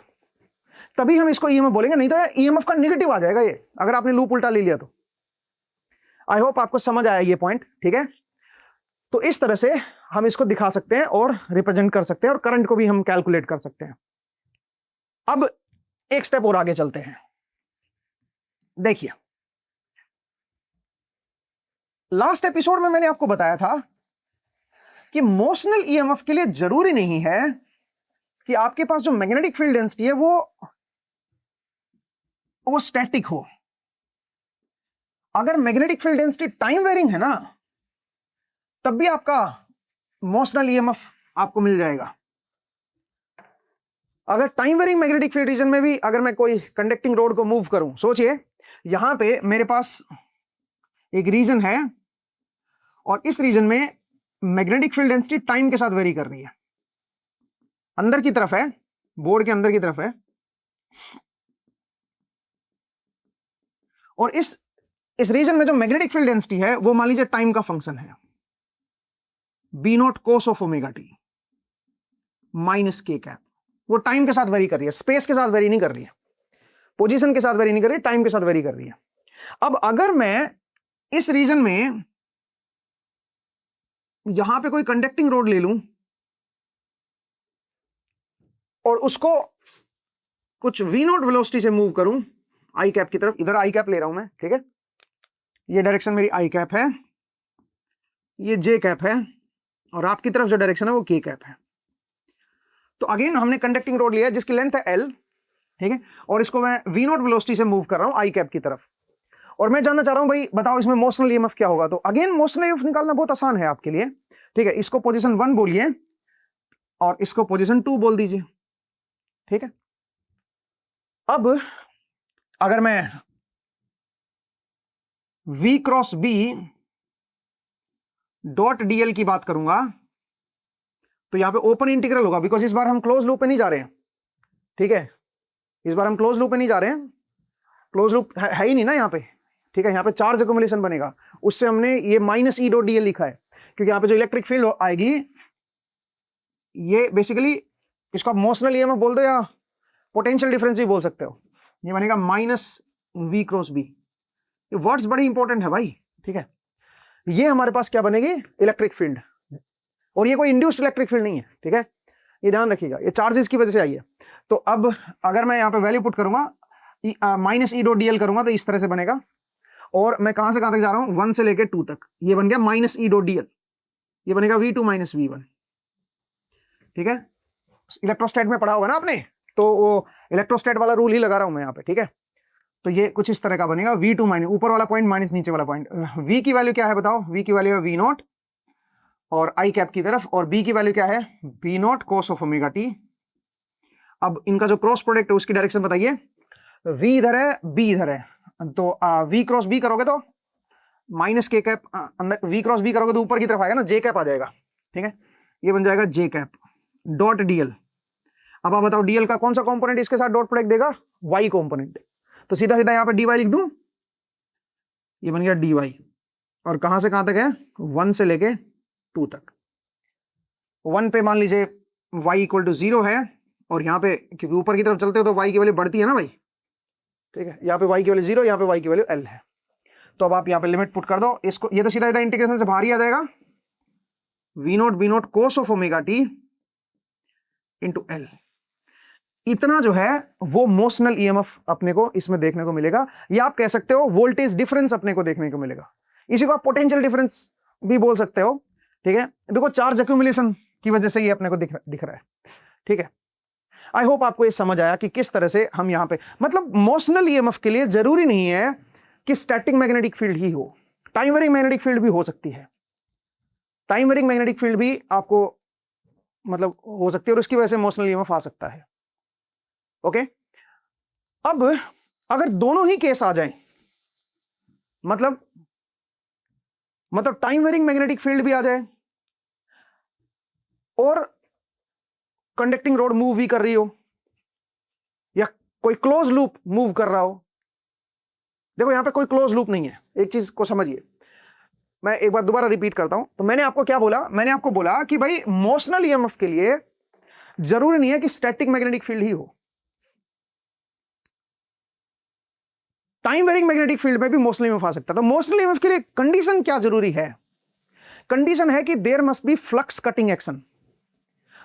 तभी हम इसको ईएमएफ बोलेंगे, नहीं तो ईएमएफ का नेगेटिव आ जाएगा ये, अगर आपने लूप उल्टा ले लिया तो। आई होप आपको समझ आया ये पॉइंट, ठीक है। तो इस तरह से हम इसको दिखा सकते हैं और रिप्रेजेंट कर सकते हैं, और करंट को भी हम कैलकुलेट कर सकते हैं। अब एक स्टेप और आगे चलते हैं। देखिए, लास्ट एपिसोड में मैंने आपको बताया था कि मोशनल ईएमएफ के लिए जरूरी नहीं है कि आपके पास जो मैग्नेटिक फील्ड डेंसिटी है वो स्टैटिक हो। अगर magnetic field density time varying है ना, तब भी आपका मोशनल ईएमएफ आपको मिल जाएगा। अगर time varying magnetic field region में भी अगर मैं कोई कंडक्टिंग रोड को मूव करूं, सोचिए यहां पे मेरे पास एक रीजन है और इस रीजन में मैग्नेटिक फील्ड डेंसिटी टाइम के साथ वेरी कर रही है, अंदर की तरफ है, बोर्ड के अंदर की तरफ है, और इस रीजन में जो मैग्नेटिक फील्ड डेंसिटी है वो मान लीजिए टाइम का फंक्शन है, B naught cos of omega T minus K cap. वो टाइम के साथ वेरी कर रही है, स्पेस के साथ वेरी नहीं कर रही है, पोजीशन के साथ वेरी नहीं कर रही है, टाइम के साथ वेरी कर रही है। अब अगर मैं इस रीजन में यहां पे कोई कंडक्टिंग रोड ले लूं और उसको कुछ v नॉट वेलोसिटी से मूव करूं आई कैप की तरफ, इधर आई कैप ले रहा हूं मैं, ठीक है, ये डायरेक्शन मेरी आई कैप है, ये जे कैप है, और आपकी तरफ जो डायरेक्शन है वो के कैप है। तो अगेन हमने कंडक्टिंग रोड लिया जिसकी लेंथ है l, ठीक है, और इसको मैं v नॉट वेलोसिटी से मूव कर रहा हूं आई कैप की तरफ, और मैं जानना चाह रहा हूं भाई बताओ इसमें मोशनल ईएमएफ क्या होगा। तो अगेन मोशनल ईएमएफ निकालना बहुत आसान है आपके लिए, ठीक है, इसको पोजीशन 1 बोलिए और इसको पोजीशन 2 बोल दीजिए, ठीक है। अब अगर मैं v cross b dot dl की बात करूंगा तो यहां पे ओपन इंटीग्रल होगा, बिकॉज इस बार हम क्लोज लूप पे नहीं जा रहे हैं, ठीक है, इस बार हम क्लोज लूप पे नहीं जा रहे हैं, क्लोज लूप है ही नहीं ना यहाँ पे, ठीक है, यहाँ पे चार्ज एक्युमुलेशन बनेगा, उससे हमने ये माइनस ई डॉट डीएल लिखा है, क्योंकि यहाँ पे जो इलेक्ट्रिक फील्ड आएगी ये बेसिकली, इसको आप मोशनल ईएमएफ बोल दो या पोटेंशियल डिफरेंस भी बोल सकते हो, ये बनेगा माइनस वी क्रॉस बी। ये वर्ड्स बड़ी इंपॉर्टेंट है भाई, ठीक है। ये हमारे पास क्या बनेगी, इलेक्ट्रिक फील्ड, और ये कोई इंड्यूस्ड इलेक्ट्रिक फील्ड नहीं है, ठीक है, ये ध्यान रखिएगा, ये चार्जेस की वजह से आई है। तो अब अगर मैं यहाँ पे वैल्यू पुट करूंगा माइनस ई डॉट डीएल करूंगा तो इस तरह से बनेगा, और मैं कहां से कहां तक जा रहा हूं 1 से लेकर 2 तक, ये बन गया माइनस ई डॉट डीएल, ये बनेगा v2 माइनस v1, ठीक है। इलेक्ट्रोस्टैट में पढ़ा होगा ना आपने, तो वो इलेक्ट्रोस्टैट वाला रूल ही लगा रहा हूं मैं यहाँ पे, ठीक है। तो ये कुछ इस तरह का बनेगा, v2 माइनस ऊपर वाला पॉइंट माइनस नीचे वाला पॉइंट। v की वैल्यू क्या है बताओ, v की वैल्यू है v नॉट और आई कैप की तरफ, और b की वैल्यू क्या है b not cos of omega T. अब इनका जो क्रॉस प्रोडक्ट है उसकी डायरेक्शन बताइए, v इधर है b इधर है, तो v क्रॉस b करोगे तो माइनस के कैप, अंदर v क्रॉस b करोगे तो ऊपर की तरफ आएगा ना, j कैप आ जाएगा, ठीक है, ये बन जाएगा j कैप डॉट डीएल। अब आप बताओ डीएल का कौन सा कंपोनेंट इसके साथ डॉट प्रोडक्ट देगा, y कंपोनेंट, तो सीधा सीधा यहाँ पे dy लिख दूं, ये बन गया dy, और कहां से कहां तक है 1 से लेके 2 तक। 1 पे मान लीजिए y इक्वल टू 0 है, और यहाँ पे क्योंकि ऊपर की तरफ चलते हो तो y की वैल्यू बढ़ती है ना भाई, ठीक है, यहाँ पे y की वैल्यू 0, यहाँ पे y की वैल्यू l है। तो अब आप यहाँ पे लिमिट पुट कर दो इसको, ये तो सीधा सीधा इंटीग्रेशन से बाहर ही आ जाएगा, v not b not cos of omega T into L. इतना जो है वो मोशनल ईएमएफ अपने को इसमें देखने को मिलेगा, या आप कह सकते हो वोल्टेज डिफरेंस अपने को देखने को मिलेगा, इसी को आप पोटेंशियल डिफरेंस भी बोल सकते हो, ठीक है, देखो चार्ज एक्यूमुलेशन की वजह से ये अपने को दिख रहा है, ठीक है। आई होप आपको ये समझ आया कि किस तरह से हम यहां पे, मतलब मोशनल ईएमएफ के लिए जरूरी नहीं है कि स्टैटिक मैग्नेटिक फील्ड ही हो, टाइम वेरिंग मैग्नेटिक फील्ड भी हो सकती है, टाइम वेरिंग मैग्नेटिक फील्ड भी आपको मतलब हो सकती है, और उसकी वजह से मोशनल ईएमएफ आ सकता है, ओके। अब अगर दोनों ही केस आ जाएं, मतलब टाइम वेरिंग मैग्नेटिक फील्ड भी आ जाए और कंडक्टिंग रोड मूव भी कर रही हो, या कोई क्लोज लूप मूव कर रहा हो, देखो यहां पे कोई क्लोज लूप नहीं है, एक चीज को समझिए, मैं एक बार दोबारा रिपीट करता हूं। तो मैंने आपको क्या बोला, मैंने आपको बोला कि भाई मोशनल ईएमएफ के लिए जरूरी नहीं है कि स्टैटिक मैग्नेटिक फील्ड ही हो, टाइम वेरिंग मैग्नेटिक फील्ड में भी मोशनल ईएमएफ आ सकता है। तो मोशनल ईएमएफ के लिए कंडीशन क्या जरूरी है, कंडीशन है कि there must be flux cutting action,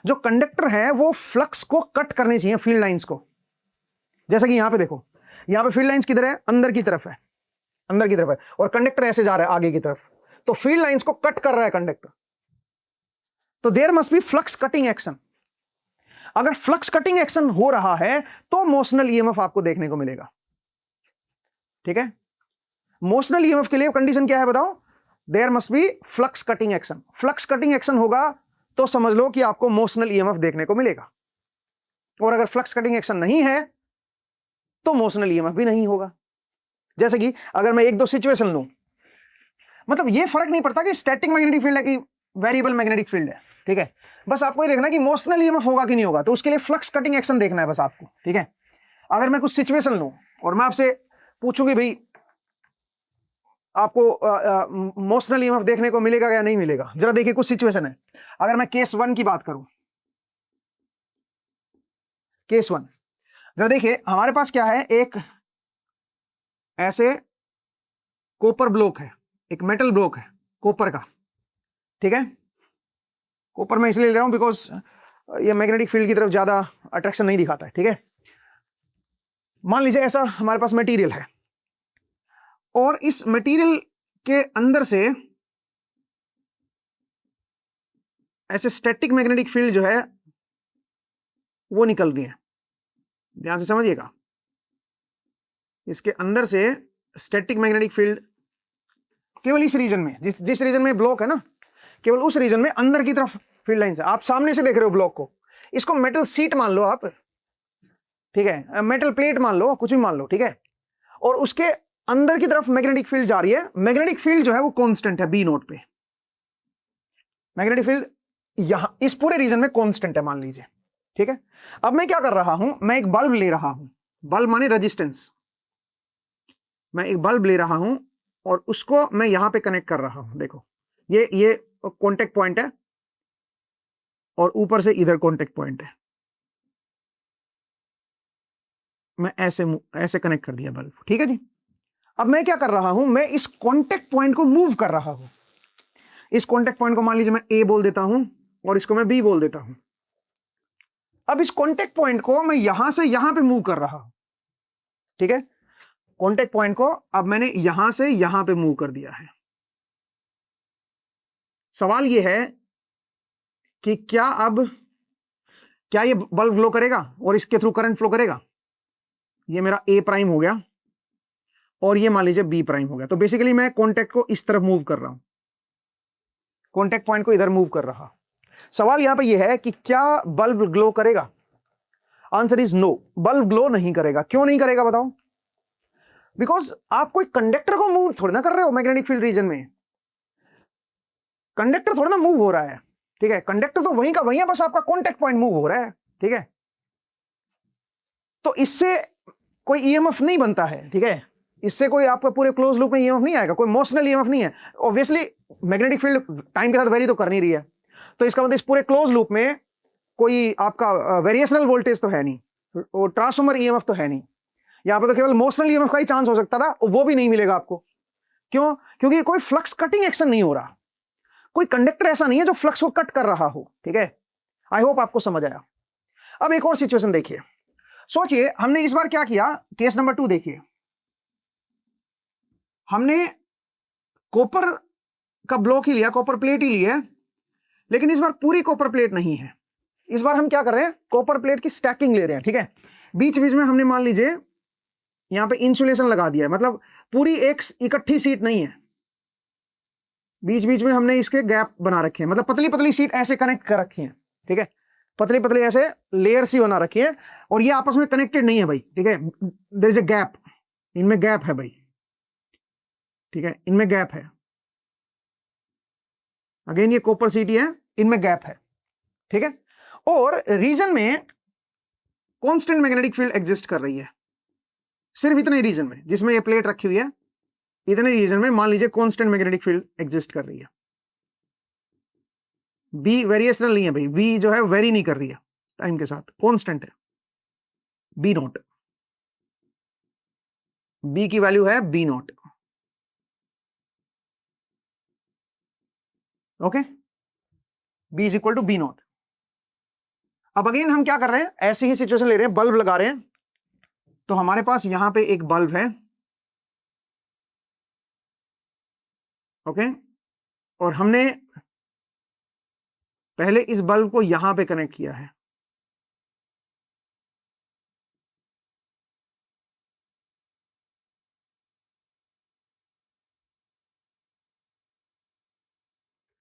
जो कंडक्टर है वो फ्लक्स को कट करनी चाहिए फील्ड लाइंस को, जैसा कि यहां पे देखो, यहां पे फील्ड लाइंस किधर है, अंदर की तरफ है, अंदर की तरफ है, और कंडक्टर ऐसे जा रहा है आगे की तरफ, तो फील्ड लाइंस को कट कर रहा है कंडक्टर, तो there must be flux cutting action. अगर फ्लक्स कटिंग एक्शन हो रहा है तो मोशनल ईएमएफ आपको देखने को मिलेगा, ठीक है। मोशनल ईएमएफ के लिए कंडीशन क्या है बताओ, there must be flux cutting action. Flux cutting action होगा तो समझ लो कि आपको मोशनल ईएमएफ देखने को मिलेगा, और अगर फ्लक्स कटिंग एक्शन नहीं है तो मोशनल ईएमएफ भी नहीं होगा। जैसे कि अगर मैं एक दो सिचुएशन लूं, मतलब ये फर्क नहीं पड़ता कि स्टैटिक मैग्नेटिक फील्ड है कि वेरिएबल मैग्नेटिक फील्ड है, ठीक है, बस आपको ये देखना कि मोशनल ईएमएफ होगा कि नहीं होगा, तो उसके लिए फ्लक्स कटिंग एक्शन देखना है बस आपको, ठीक है। अगर मैं कुछ सिचुएशन लूं और मैं आपसे पूछूंगी भाई आपको मोशनल ईएमएफ देखने को मिलेगा या नहीं मिलेगा, जरा देखिए कुछ सिचुएशन है। अगर मैं केस 1 की बात करूं, केस 1 जरा देखिए, हमारे पास क्या है, एक ऐसे कॉपर ब्लॉक है, एक मेटल ब्लॉक है कॉपर का, ठीक है। कॉपर मैं इसलिए ले रहा हूं बिकॉज ये मैग्नेटिक फील्ड की तरफ ज्यादा अट्रैक्शन नहीं दिखाता है, ठीक है। मान लीजिए ऐसा हमारे पास मटेरियल है, और इस मटेरियल के अंदर से ऐसे स्टैटिक मैग्नेटिक फील्ड जो है वो निकल रही है, ध्यान से समझिएगा। इसके अंदर से स्टैटिक मैग्नेटिक फील्ड केवल इस रीजन में, जिस रीजन में ब्लॉक है ना, केवल उस रीजन में अंदर की तरफ फील्ड लाइन है। आप सामने से देख रहे हो ब्लॉक को, इसको मेटल सीट मान लो आप, ठीक है, मेटल प्लेट मान लो, कुछ भी मान लो, ठीक है, और उसके अंदर की तरफ मैग्नेटिक फील्ड जा रही है। मैग्नेटिक फील्ड जो है वो कांस्टेंट है बी नोट पे, मैग्नेटिक फील्ड यहां इस पूरे रीजन में कांस्टेंट है मान लीजिए, ठीक है। अब मैं क्या कर रहा हूं, मैं एक बल्ब ले रहा हूं, बल्ब माने रेजिस्टेंस, मैं एक बल्ब ले रहा हूं और उसको मैं यहां पे कनेक्ट कर रहा हूं। देखो ये कांटेक्ट पॉइंट है और ऊपर से इधर कांटेक्ट पॉइंट है, मैं ऐसे कनेक्ट कर दिया बल्ब, ठीक है जी। अब मैं क्या कर रहा हूं, मैं इस कांटेक्ट पॉइंट को मूव कर रहा हूं। इस कांटेक्ट पॉइंट को मान लीजिए मैं ए बोल देता हूं और इसको मैं बी बोल देता हूं। अब इस कांटेक्ट पॉइंट को मैं यहां से यहां पे मूव कर रहा हूं, ठीक है। कांटेक्ट पॉइंट को अब मैंने यहां से यहां पे मूव कर दिया है। सवाल यह है कि क्या ये बल्ब ग्लो करेगा और इसके थ्रू करंट फ्लो करेगा। ये मेरा ए प्राइम हो गया और ये मान लीजिए बी प्राइम हो गया। तो बेसिकली मैं कांटेक्ट को इस तरफ मूव कर रहा हूं, कांटेक्ट पॉइंट को इधर मूव कर रहा हूं। सवाल यहां पे ये है कि क्या बल्ब ग्लो करेगा। Answer is no, bulb glow नहीं करेगा। क्यों नहीं करेगा बताओ। बिकॉज आप कोई कंडक्टर को मूव थोड़ी ना कर रहे हो मैग्नेटिक फील्ड रीजन में, कंडक्टर थोड़ा ना मूव हो रहा है, ठीक है। कंडक्टर तो वहीं का वहीं है, बस आपका कांटेक्ट पॉइंट मूव हो रहा है, ठीक है। तो इससे कोई ईएमएफ नहीं बनता है, ठीक है। इससे कोई आपका पूरे क्लोज लूप में ईएमएफ नहीं आएगा, कोई मोशनल ईएमएफ नहीं है। ऑब्वियसली मैग्नेटिक फील्ड टाइम के साथ वेरी तो कर नहीं रही है, तो इसका मतलब इस पूरे क्लोज लूप में कोई आपका वेरिएशनल वोल्टेज तो है नहीं, और ट्रांसफॉर्मर ईएमएफ तो है नहीं। यहां पर तो केवल मोशनल ईएमएफ का ही चांस हो सकता था, वो भी नहीं मिलेगा आपको। क्यों? क्योंकि कोई फ्लक्स कटिंग एक्शन नहीं हो रहा, कोई कंडक्टर ऐसा नहीं है जो फ्लक्स को कट कर रहा हो, ठीक है। आई होप आपको समझ आया। अब एक और सिचुएशन देखिए, सोचिए हमने इस बार क्या किया, केस नंबर 2 देखिए। हमने कॉपर का ब्लॉक ही लिया, कॉपर प्लेट ही लिया, लेकिन इस बार पूरी कॉपर प्लेट नहीं है। इस बार हम क्या कर रहे हैं, कॉपर प्लेट की स्टैकिंग ले रहे हैं, ठीक है। बीच बीच में हमने मान लीजिए यहां पे इंसुलेशन लगा दिया है, मतलब पूरी एक इकट्ठी सीट नहीं है, बीच बीच में हमने इसके गैप बना रखे हैं, मतलब पतली पतली सीट ऐसे कनेक्ट कर रखी है, ठीक है। पतली पतली ऐसे लेयर सी बना रखी है और ये आपस में कनेक्टेड नहीं है भाई, ठीक है। देयर इज अ गैप, इनमें गैप है भाई, ठीक है, इनमें गैप है। अगेन ये कॉपर सीट है, इनमें गैप है, ठीक है। और रीजन में कांस्टेंट मैग्नेटिक फील्ड एग्जिस्ट कर रही है, सिर्फ इतने रीजन में जिसमें ये प्लेट रखी हुई है, इतने रीजन में मान लीजिए कांस्टेंट मैग्नेटिक फील्ड एग्जिस्ट कर रही है। बी वेरिएशनल नहीं है भाई, बी जो है वेरी नहीं कर रही है टाइम के साथ, कांस्टेंट है बी नॉट, बी की वैल्यू है B naught, okay, B is equal to B naught. अब अगेन हम क्या कर रहे हैं, ऐसी ही सिचुएशन ले रहे हैं, बल्ब लगा रहे हैं। तो हमारे पास यहां पे एक बल्ब है, ओके, और हमने पहले इस बल्ब को यहां पे कनेक्ट किया है,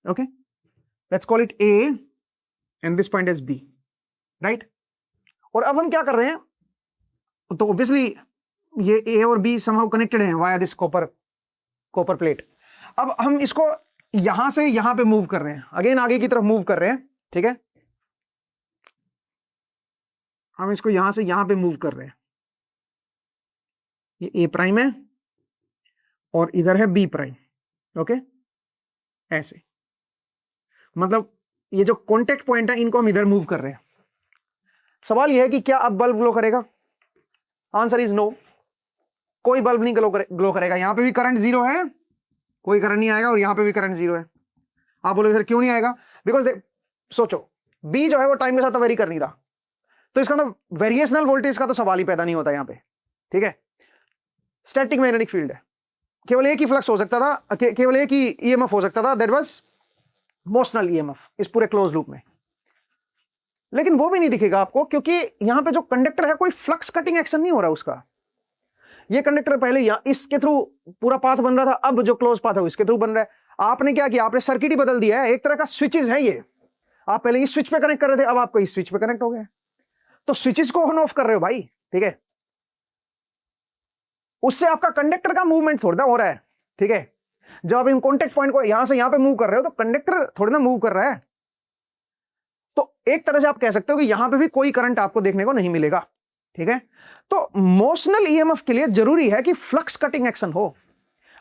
okay, let's call it A and this point is B, right. और अब हम क्या कर रहे हैं, तो ऑब्वियसली ये ए और बी समहाउ कनेक्टेड हैं वाया दिस कॉपर प्लेट। अब हम इसको यहां से यहां पे मूव कर रहे हैं, अगेन आगे की तरफ मूव कर रहे हैं, ठीक है। हम इसको यहां से यहां पे मूव कर रहे हैं, ये ए प्राइम है और इधर है बी प्राइम, ओके, ऐसे। मतलब ये जो कॉन्टेक्ट पॉइंट है इनको हम इधर मूव कर रहे हैं। सवाल यह है कि क्या अब बल्ब ग्लो करेगा? आंसर इज नो, कोई बल्ब नहीं ग्लो करेगा। यहां पे भी करंट जीरो है, कोई करंट नहीं आएगा, और यहां पे भी करंट जीरो है। आप बोलोगे सर क्यों नहीं आएगा? बिकॉज सोचो, बी जो है वो टाइम के साथ तो वेरी कर नहीं रहा, तो इसका मतलब वेरिएशनल वोल्टेज का तो सवाल ही पैदा नहीं होता यहां पे, ठीक है। स्टैटिक मैग्नेटिक फील्ड है, केवल एक ही फ्लक्स हो सकता था, केवल एक ही ईएमएफ हो सकता था, दैट वाज मोशनल ईएमएफ इस पूरे क्लोज लूप में। लेकिन वो भी नहीं दिखेगा आपको, क्योंकि यहां पे जो कंडक्टर है कोई फ्लक्स कटिंग एक्शन नहीं हो रहा उसका। ये कंडक्टर पहले इसके थ्रू पूरा पाथ बन रहा था, अब जो क्लोज पाथ है इसके थ्रू बन रहा है। आपने क्या किया, आपने सर्किट ही बदल दिया है, एक तरह का स्विचेस है ये। आप पहले इस स्विच पे कनेक्ट कर रहे थे, अब आपको इस स्विच पे कनेक्ट हो गया, तो स्विचेस को ऑन ऑफ कर रहे हो भाई, ठीक है। उससे आपका कंडक्टर का मूवमेंट थोड़ा हो रहा है, ठीक है। जब आप इन कॉन्टेक्ट पॉइंट को यहां से यहां पे मूव कर रहे हो, तो कंडक्टर थोड़ा ना मूव कर रहा है। तो एक तरह से आप कह सकते हो कि यहां पे भी कोई करंट आपको देखने को नहीं मिलेगा, ठीक है। तो मोशनल ईएमएफ के लिए जरूरी है कि फ्लक्स कटिंग एक्शन हो।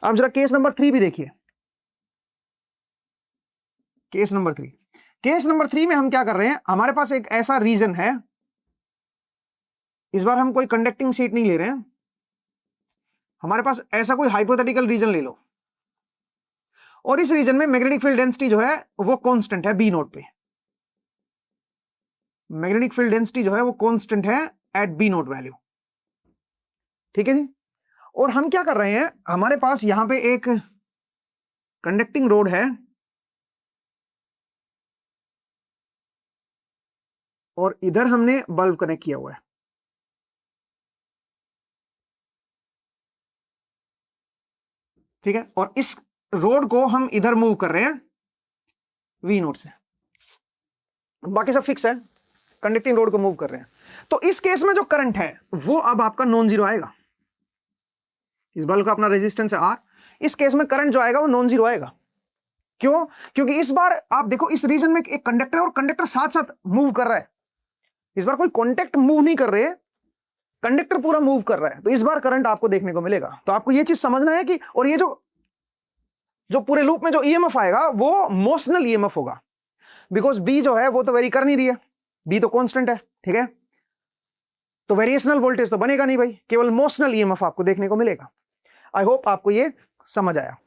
आप जरा केस नंबर 3 भी देखिए, केस नंबर 3। केस नंबर 3 में हम क्या कर रहे हैं, हमारे पास एक ऐसा रीजन है, इस बार हम कोई कंडक्टिंग शीट नहीं ले रहे हैं, हमारे पास ऐसा कोई हाइपोथेटिकल रीजन ले लो, और इस रीजन में मैग्नेटिक फील्ड डेंसिटी जो है वो कांस्टेंट है बी नोट पे। मैग्नेटिक फील्ड डेंसिटी जो है वो कांस्टेंट है एट बी नोट वैल्यू, ठीक है जी। और हम क्या कर रहे हैं, हमारे पास यहां पे एक कंडक्टिंग रोड है, और इधर हमने बल्ब कनेक्ट किया हुआ है, ठीक है। और इस रोड को हम इधर मूव कर रहे हैं वी नोट से, बाकी सब फिक्स है, कंडक्टिंग रोड को मूव कर रहे हैं। तो इस केस में जो करंट है वो अब आपका नॉन जीरो आएगा। इस बल्ब का अपना रेजिस्टेंस है आर, इस केस में करंट जो आएगा वो नॉन जीरो आएगा। क्यों? क्योंकि इस बार आप देखो इस रीजन में एक कंडक्टर है और कंडक्टर साथ साथ मूव कर रहा है। इस बार कोई कॉन्टेक्ट मूव नहीं कर रहे, कंडक्टर पूरा मूव कर रहा है, तो इस बार करंट आपको देखने को मिलेगा। तो आपको ये चीज समझना है कि, और ये जो पूरे लूप में जो ईएमएफ आएगा वो मोशनल ईएमएफ होगा, बिकॉज बी जो है वो तो वेरी कर नहीं रही है, बी तो कांस्टेंट है, ठीक है। तो वेरिएशनल वोल्टेज तो बनेगा नहीं भाई, केवल मोशनल ईएमएफ आपको देखने को मिलेगा। आई होप आपको ये समझ आया।